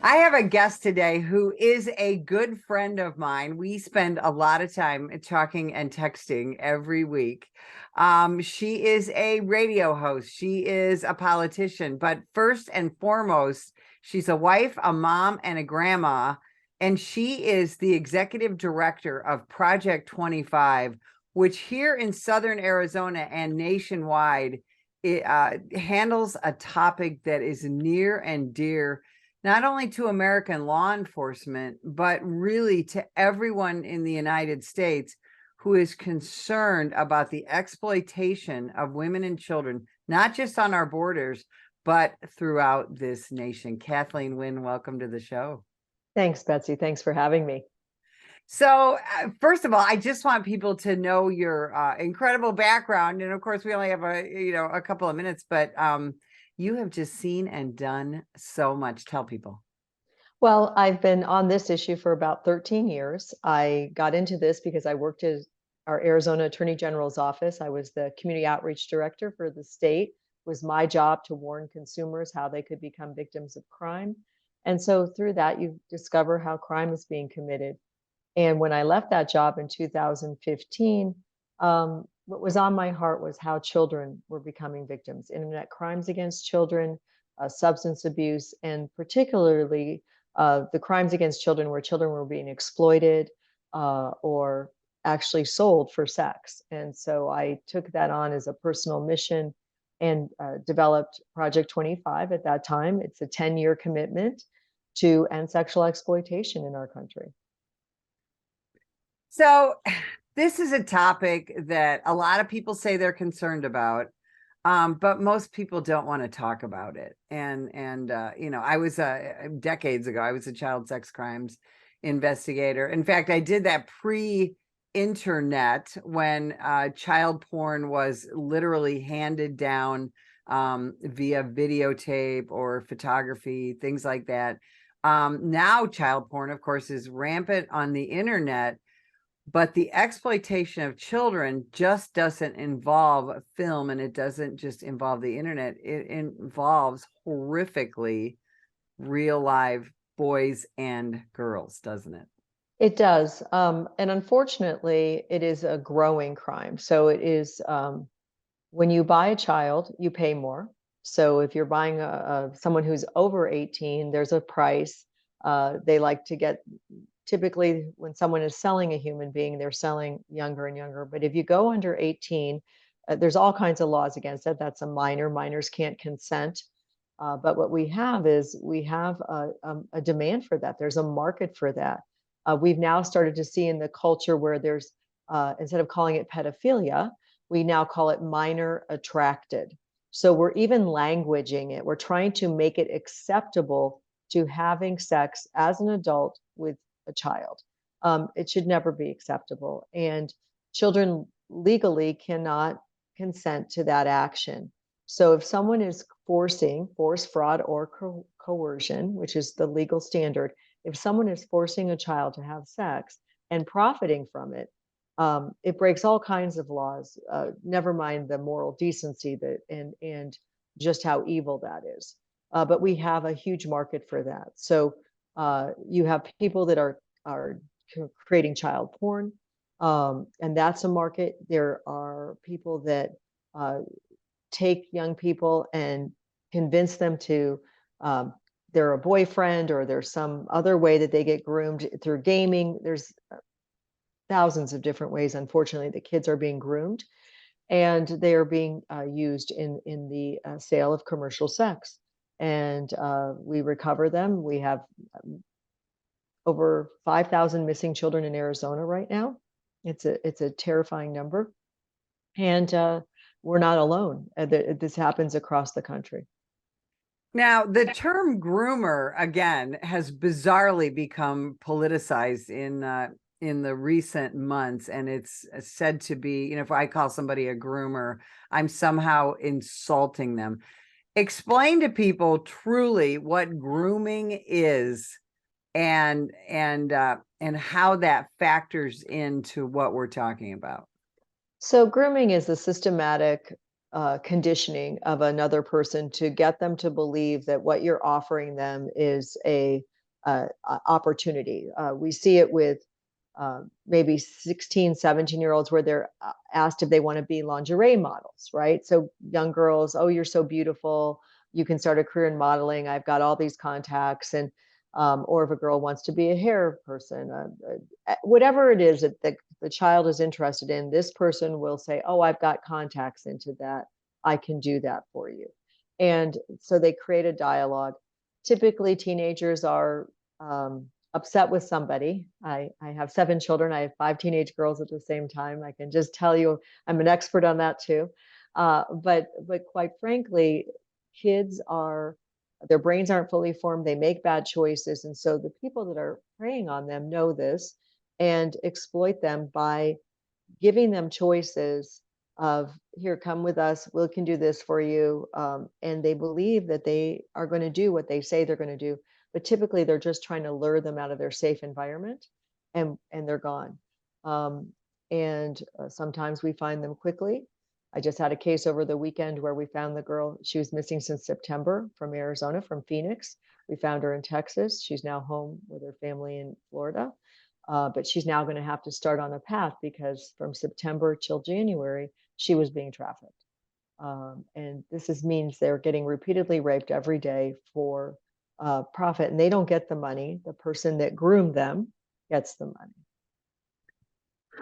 I have a guest today who is a good friend of mine. We spend a lot of time talking and texting every week. She is a radio host. She is a politician, but first and foremost, she's a wife, a mom, and a grandma. And she is the executive director of Project 25, which here in Southern Arizona and nationwide, it handles a topic that is near and dear not only to American law enforcement, but really to everyone in the United States who is concerned about the exploitation of women and children, not just on our borders, but throughout this nation. Kathleen Winn, welcome to the show. Thanks, Betsy. Thanks for having me. So, first of all, I just want people to know your incredible background, and of course, we only have a couple of minutes, but you have just seen and done so much. Tell people. Well, I've been on this issue for about 13 years. I got into this because I worked at our Arizona Attorney General's office. I was the community outreach director for the state. It was my job to warn consumers how they could become victims of crime. And so through that, you discover how crime is being committed. And when I left that job in 2015, what was on my heart was how children were becoming victims, internet crimes against children, substance abuse, and particularly the crimes against children where children were being exploited or actually sold for sex. And so I took that on as a personal mission and developed Project 25 at that time. It's a 10-year commitment to end sexual exploitation in our country. So, this is a topic that a lot of people say they're concerned about, but most people don't want to talk about it. And I was decades ago, I was a child sex crimes investigator. In fact, I did that pre-internet when child porn was literally handed down via videotape or photography, things like that. Now, child porn, of course, is rampant on the internet. But the exploitation of children just doesn't involve film, and it doesn't just involve the internet. It involves horrifically real live boys and girls, doesn't it? It does. And unfortunately, it is a growing crime. So it is when you buy a child, you pay more. So if you're buying someone who's over 18, there's a price. They like to get, typically when someone is selling a human being, they're selling younger and younger. But if you go under 18, there's all kinds of laws against it. That's a minor. Minors can't consent. But what we have is we have a demand for that. There's a market for that. We've now started to see in the culture where there's, instead of calling it pedophilia, we now call it minor attracted. So we're even languaging it. We're trying to make it acceptable to having sex as an adult with a child. It should never be acceptable. And children legally cannot consent to that action. So if someone is force, fraud, or coercion, which is the legal standard, if someone is forcing a child to have sex and profiting from it, it breaks all kinds of laws. Never mind the moral decency and just how evil that is. But we have a huge market for that. So you have people that are creating child porn, and that's a market. There are people that take young people and convince them to they're a boyfriend, or there's some other way that they get groomed through gaming. There's thousands of different ways, unfortunately, that kids are being groomed, and they are being used in the sale of commercial sex. And we recover them. We have over 5,000 missing children in Arizona right now. It's a terrifying number, and we're not alone. This happens across the country. Now, the term groomer, again, has bizarrely become politicized in the recent months, and it's said to be, if I call somebody a groomer, I'm somehow insulting them. Explain to people truly what grooming is and how that factors into what we're talking about. So grooming is the systematic conditioning of another person to get them to believe that what you're offering them is a opportunity. We see it with maybe 16, 17-year-olds where they're asked if they want to be lingerie models, right? So young girls, oh, you're so beautiful. You can start a career in modeling. I've got all these contacts. And or if a girl wants to be a hair person, whatever it is that the child is interested in, this person will say, oh, I've got contacts into that. I can do that for you. And so they create a dialogue. Typically, teenagers are upset with somebody. I have 7 children. I have 5 teenage girls at the same time. I can just tell you, I'm an expert on that too. But quite frankly, kids are, their brains aren't fully formed. They make bad choices. And so the people that are preying on them know this and exploit them by giving them choices of, here, come with us, we can do this for you. And they believe that they are going to do what they say they're going to do, but typically they're just trying to lure them out of their safe environment, and they're gone. And sometimes we find them quickly. I just had a case over the weekend where we found the girl. She was missing since September, from Arizona, from Phoenix. We found her in Texas. She's now home with her family in Florida. But she's now going to have to start on a path, because from September till January, she was being trafficked. And this means they're getting repeatedly raped every day for profit, and they don't get the money. The person that groomed them gets the money.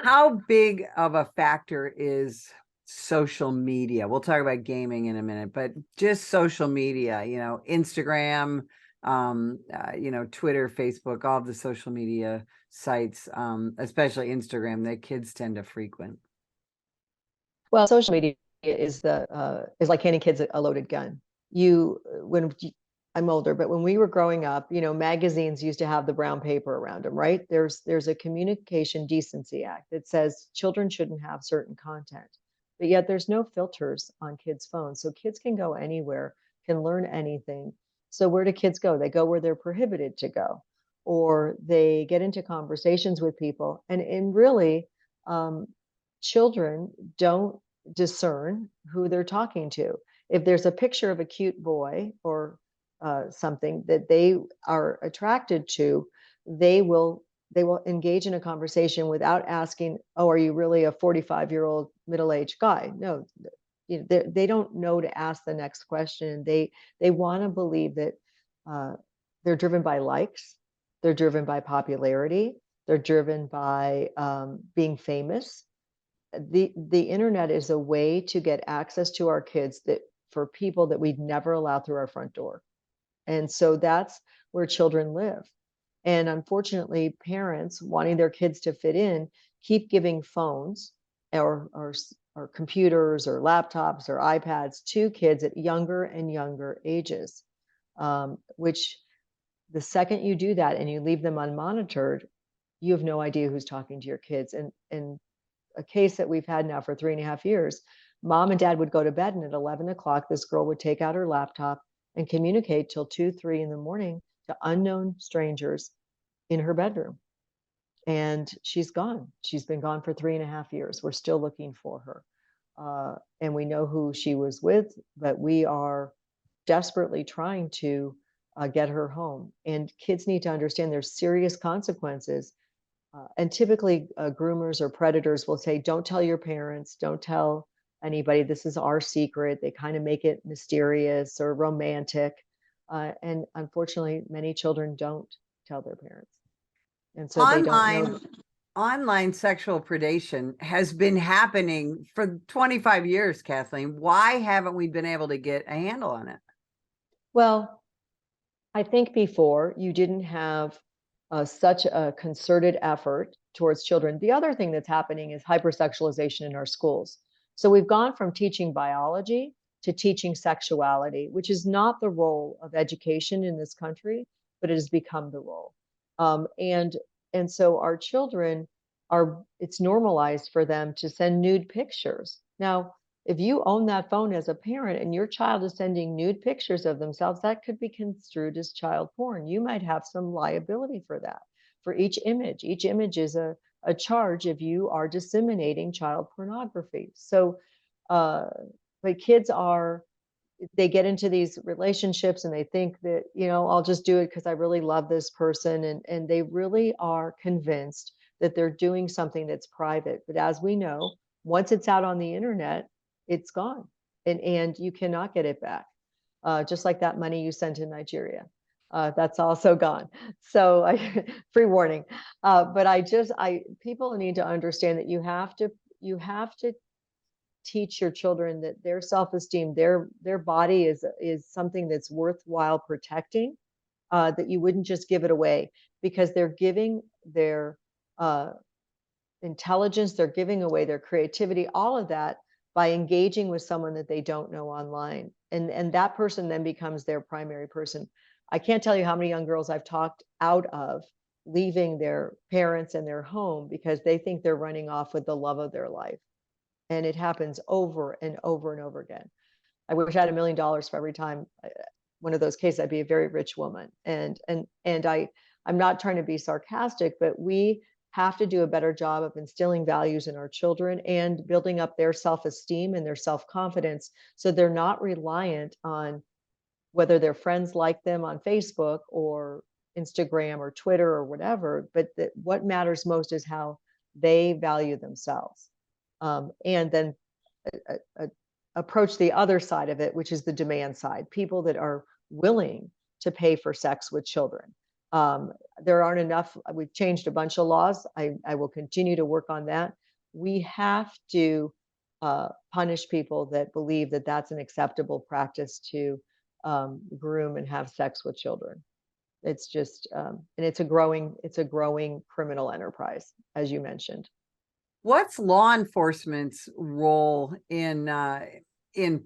How big of a factor is social media? We'll talk about gaming in a minute, but just social media, Instagram, Twitter, Facebook, all the social media sites, especially Instagram, that kids tend to frequent. Well, social media is like handing kids a loaded gun. I'm older, but when we were growing up, magazines used to have the brown paper around them, right? There's a Communication Decency Act that says children shouldn't have certain content, but yet there's no filters on kids' phones. So kids can go anywhere, can learn anything. So where do kids go? They go where they're prohibited to go, or they get into conversations with people. And really, children don't discern who they're talking to. If there's a picture of a cute boy or something that they are attracted to, they will engage in a conversation without asking, oh, are you really a 45-year-old middle-aged guy? No, they don't know to ask the next question. They want to believe that they're driven by likes, they're driven by popularity, they're driven by being famous. The internet is a way to get access to our kids that for people that we'd never allow through our front door. And so that's where children live. And unfortunately, parents wanting their kids to fit in keep giving phones or computers or laptops or iPads to kids at younger and younger ages, which the second you do that and you leave them unmonitored, you have no idea who's talking to your kids. And a case that we've had now for 3.5 years, mom and dad would go to bed, and at 11 o'clock, this girl would take out her laptop and communicate till 2, 3 in the morning to unknown strangers in her bedroom. And she's gone. She's been gone for 3.5 years. We're still looking for her. And we know who she was with, but we are desperately trying to get her home. And kids need to understand there's serious consequences. And typically groomers or predators will say, don't tell your parents, don't tell anybody, this is our secret. They kind of make it mysterious or romantic. And unfortunately, many children don't tell their parents. And so they don't know. Online sexual predation has been happening for 25 years, Kathleen. Why haven't we been able to get a handle on it? Well, I think before you didn't have such a concerted effort towards children. The other thing that's happening is hypersexualization in our schools. So we've gone from teaching biology to teaching sexuality, which is not the role of education in this country, but it has become the role. And so our children it's normalized for them to send nude pictures. Now, if you own that phone as a parent and your child is sending nude pictures of themselves, that could be construed as child porn. You might have some liability for that. For each image is a charge if you are disseminating child pornography. So, but but kids they get into these relationships and they think that, I'll just do it because I really love this person. And they really are convinced that they're doing something that's private. But as we know, once it's out on the internet, it's gone, and you cannot get it back. Just like that money you sent in Nigeria. That's also gone. So free warning. But people need to understand that you have to teach your children that their self-esteem, their body is something that's worthwhile protecting, that you wouldn't just give it away, because they're giving their intelligence, they're giving away their creativity, all of that, by engaging with someone that they don't know online. And that person then becomes their primary person. I can't tell you how many young girls I've talked out of leaving their parents and their home because they think they're running off with the love of their life. And it happens over and over and over again. I wish I had $1 million for every time one of those cases. I'd be a very rich woman. I'm not trying to be sarcastic, but we have to do a better job of instilling values in our children and building up their self-esteem and their self-confidence, so they're not reliant on whether their friends like them on Facebook or Instagram or Twitter or whatever, but that what matters most is how they value themselves. And then approach the other side of it, which is the demand side, people that are willing to pay for sex with children. There aren't enough. We've changed a bunch of laws. I will continue to work on that. We have to punish people that believe that that's an acceptable practice to groom and have sex with children. It's just, and it's a growing criminal enterprise, as you mentioned. What's law enforcement's role in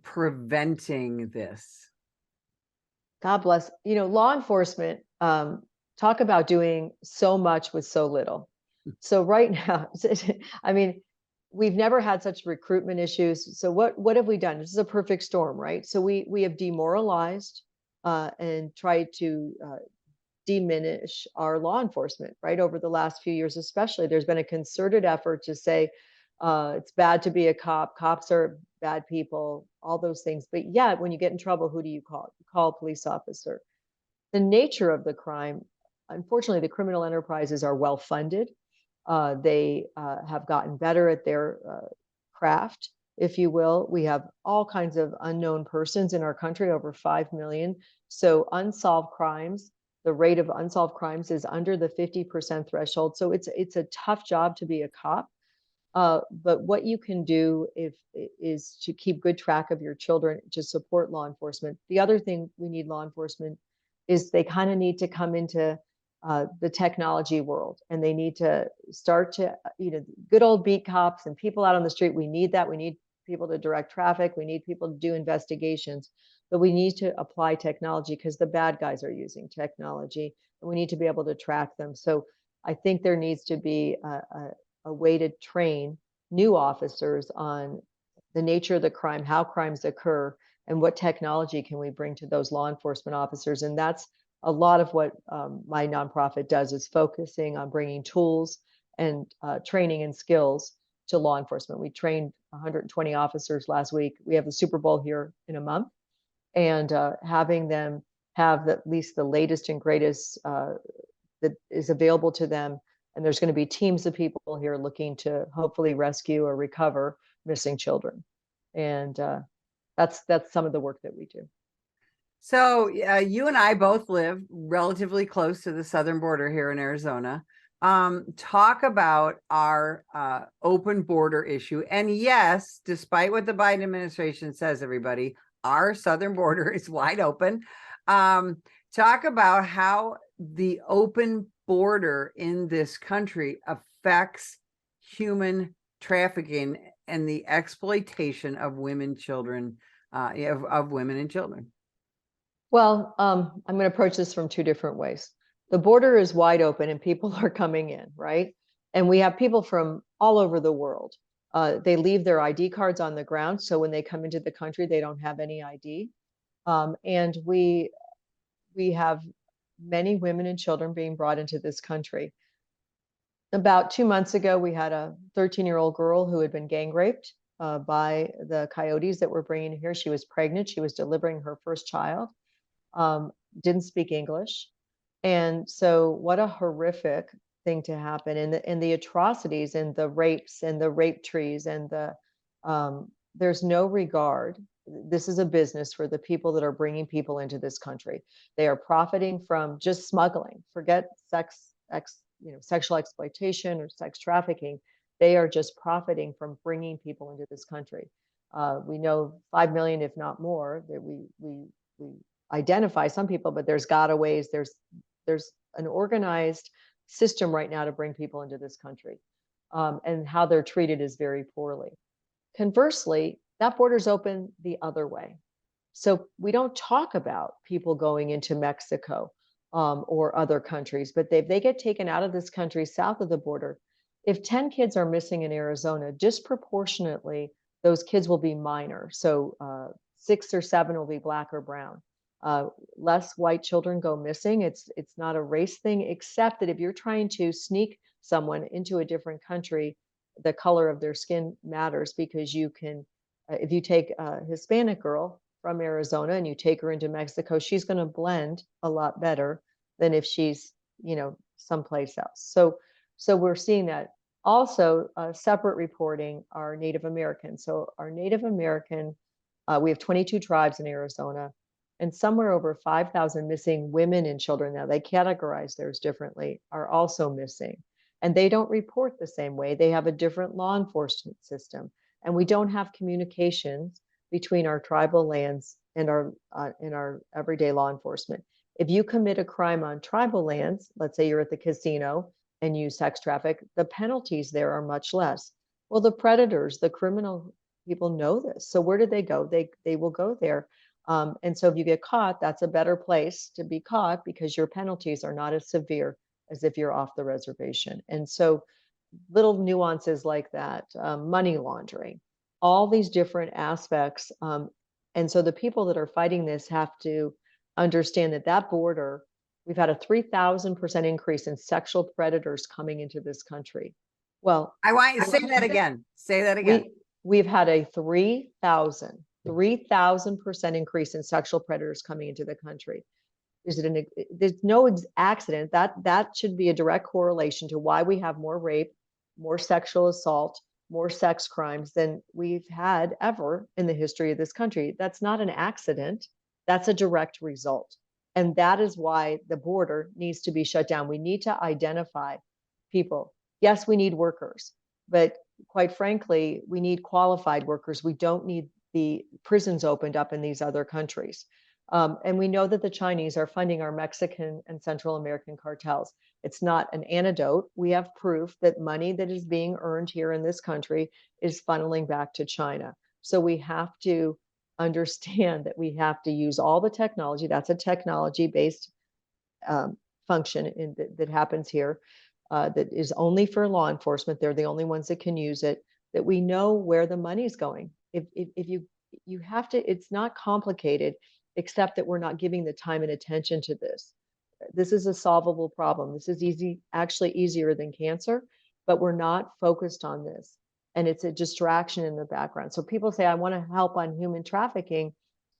preventing this? God bless. Law enforcement, talk about doing so much with so little. So right now, I mean, we've never had such recruitment issues. So what have we done? This is a perfect storm, right? So we have demoralized and tried to diminish our law enforcement, right? Over the last few years, especially, there's been a concerted effort to say it's bad to be a cop. Cops are bad people, all those things. But yet, when you get in trouble, who do you call? You call a police officer. The nature of the crime, unfortunately, the criminal enterprises are well funded. They have gotten better at their craft, if you will. We have all kinds of unknown persons in our country, over 5 million. So unsolved crimes, the rate of unsolved crimes is under the 50% threshold. So it's a tough job to be a cop. But what you can do is to keep good track of your children, to support law enforcement. The other thing we need law enforcement is they kind of need to come into the technology world, and they need to start to, good old beat cops and people out on the street. We need that. We need people to direct traffic. We need people to do investigations, but we need to apply technology because the bad guys are using technology, and we need to be able to track them. So I think there needs to be a way to train new officers on the nature of the crime, how crimes occur, and what technology can we bring to those law enforcement officers. And that's a lot of what my nonprofit does, is focusing on bringing tools and training and skills to law enforcement. We trained 120 officers last week. We have the Super Bowl here in a month, and having them have at least the latest and greatest that is available to them. And there's going to be teams of people here looking to hopefully rescue or recover missing children. And that's some of the work that we do. So you and I both live relatively close to the southern border here in Arizona. Talk about our open border issue. And yes, despite what the Biden administration says, everybody, our southern border is wide open. Talk about how the open border in this country affects human trafficking and the exploitation of women, children, of women and children. Well, I'm going to approach this from two different ways. The border is wide open and people are coming in, right? And we have people from all over the world. They leave their ID cards on the ground, so when they come into the country, they don't have any ID. And we have many women and children being brought into this country. About 2 months ago, we had a 13-year-old girl who had been gang raped by the coyotes that were bringing here. She was pregnant. She was delivering her first child. Didn't speak English. And so what a horrific thing to happen. And the atrocities and the rapes and the rape trees and there's no regard. This is a business for the people that are bringing people into this country. They are profiting from just smuggling. Forget sexual exploitation or sex trafficking. They are just profiting from bringing people into this country. We know 5 million, if not more, that we identify some people, but there's gotaways. There's an organized system right now to bring people into this country, and how they're treated is very poorly. Conversely, that border's open the other way. So we don't talk about people going into Mexico or other countries, but they get taken out of this country south of the border. If 10 kids are missing in Arizona, disproportionately, those kids will be minor. So 6 or 7 will be black or brown. Less white children go missing. It's not a race thing, except that if you're trying to sneak someone into a different country, the color of their skin matters, because you can, if you take a Hispanic girl from Arizona and you take her into Mexico, she's going to blend a lot better than if she's, someplace else. So we're seeing that. Also, separate reporting are Native Americans. So our Native American, we have 22 tribes in Arizona, and somewhere over 5,000 missing women and children, now they categorize theirs differently, are also missing. And they don't report the same way. They have a different law enforcement system. And we don't have communications between our tribal lands and our everyday law enforcement. If you commit a crime on tribal lands, let's say you're at the casino and you sex traffic, the penalties there are much less. Well, the predators, the criminal people know this. So where do they go? They will go there. And so if you get caught, that's a better place to be caught, because your penalties are not as severe as if you're off the reservation. And so little nuances like that, money laundering, all these different aspects. And so the people that are fighting this have to understand that border, we've had a 3,000% increase in sexual predators coming into this country. Well, I want you to say that again. Say that again. We've had a 3,000% increase in sexual predators coming into the country. There's no accident. That should be a direct correlation to why we have more rape, more sexual assault, more sex crimes than we've had ever in the history of this country. That's not an accident. That's a direct result. And that is why the border needs to be shut down. We need to identify people. Yes, we need workers, but quite frankly, we need qualified workers. We don't need the prisons opened up in these other countries. And we know that the Chinese are funding our Mexican and Central American cartels. It's not an anecdote. We have proof that money that is being earned here in this country is funneling back to China. So we have to understand that we have to use all the technology. That's a technology-based function that happens here, that is only for law enforcement. They're the only ones that can use it, that we know where the money's going. If you have to, it's not complicated, except that we're not giving the time and attention to this. This is a solvable problem. This is actually easier than cancer, but we're not focused on this. And it's a distraction in the background. So people say, I want to help on human trafficking,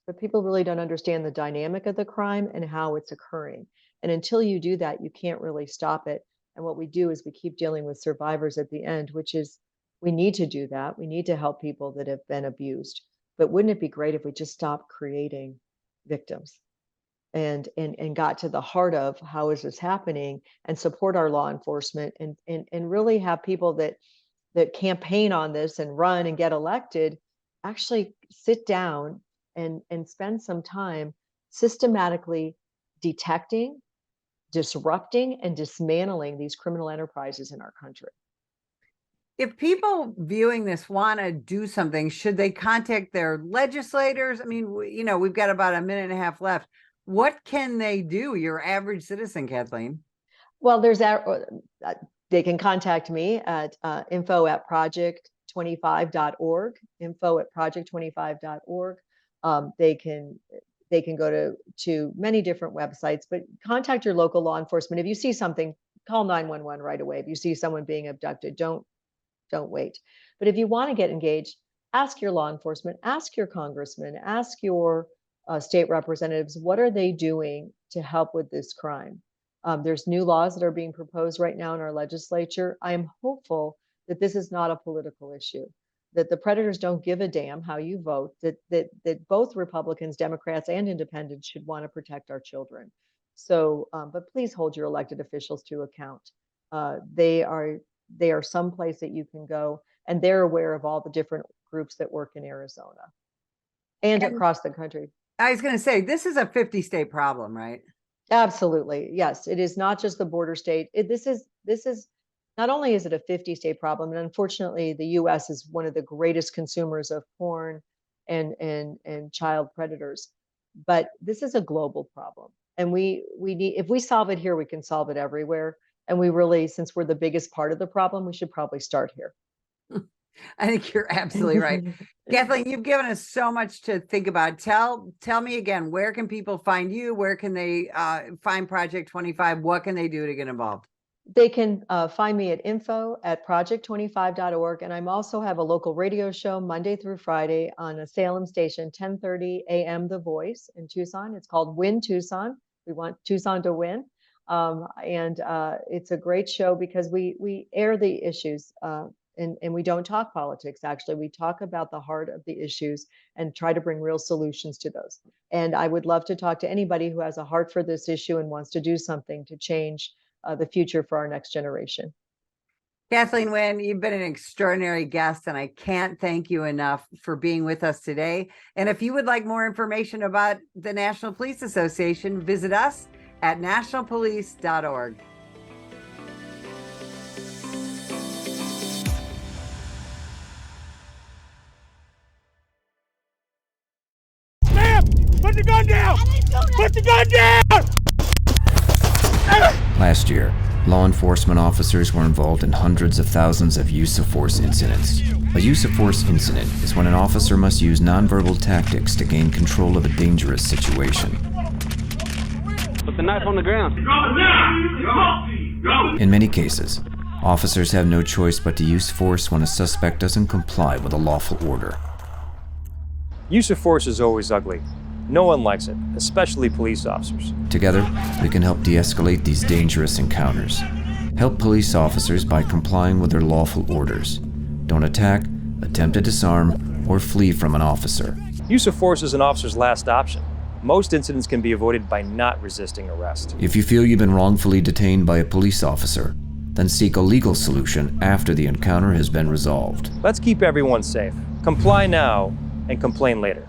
but people really don't understand the dynamic of the crime and how it's occurring. And until you do that, you can't really stop it. And what we do is we keep dealing with survivors at the end, which is, we need to do that. We need to help people that have been abused. But wouldn't it be great if we just stopped creating victims and got to the heart of how is this happening, and support our law enforcement, and really have people that campaign on this and run and get elected actually sit down and spend some time systematically detecting, disrupting, and dismantling these criminal enterprises in our country. If people viewing this want to do something, should they contact their legislators? I mean, we've got about a minute and a half left. What can they do, your average citizen, Kathleen? Well, they can contact me at info@project25.org, info@project25.org. They can go to many different websites, but contact your local law enforcement. If you see something, call 911 right away. If you see someone being abducted, don't wait. But if you want to get engaged, ask your law enforcement, ask your congressman, ask your state representatives, what are they doing to help with this crime? There's new laws that are being proposed right now in our legislature. I am hopeful that this is not a political issue, that the predators don't give a damn how you vote, that both Republicans, Democrats, and independents should want to protect our children. So, but please hold your elected officials to account. They are someplace that you can go, and they're aware of all the different groups that work in Arizona and across the country. I was going to say, this is a 50-state problem, right? Absolutely. Yes. It is not just the border state. This is not only is it a 50-state problem, and unfortunately the US is one of the greatest consumers of porn and child predators, but this is a global problem. And we need, if we solve it here, we can solve it everywhere. And we really, since we're the biggest part of the problem, we should probably start here. I think you're absolutely right. Kathleen, you've given us so much to think about. Tell me again, where can people find you? Where can they find Project 25? What can they do to get involved? They can find me at info@project25.org. And I'm also have a local radio show Monday through Friday on a Salem station, 10:30 a.m. The Voice in Tucson. It's called Win Tucson. We want Tucson to win. It's a great show because we air the issues. And we don't talk politics, actually. We talk about the heart of the issues and try to bring real solutions to those. And I would love to talk to anybody who has a heart for this issue and wants to do something to change the future for our next generation. Kathleen Winn, you've been an extraordinary guest, and I can't thank you enough for being with us today. And if you would like more information about the National Police Association, visit us at nationalpolice.org. Put the gun down! Put the gun down! Last year, law enforcement officers were involved in hundreds of thousands of use of force incidents. A use of force incident is when an officer must use nonverbal tactics to gain control of a dangerous situation. Put the knife on the ground. In many cases, officers have no choice but to use force when a suspect doesn't comply with a lawful order. Use of force is always ugly. No one likes it, especially police officers. Together, we can help de-escalate these dangerous encounters. Help police officers by complying with their lawful orders. Don't attack, attempt to disarm, or flee from an officer. Use of force is an officer's last option. Most incidents can be avoided by not resisting arrest. If you feel you've been wrongfully detained by a police officer, then seek a legal solution after the encounter has been resolved. Let's keep everyone safe. Comply now and complain later.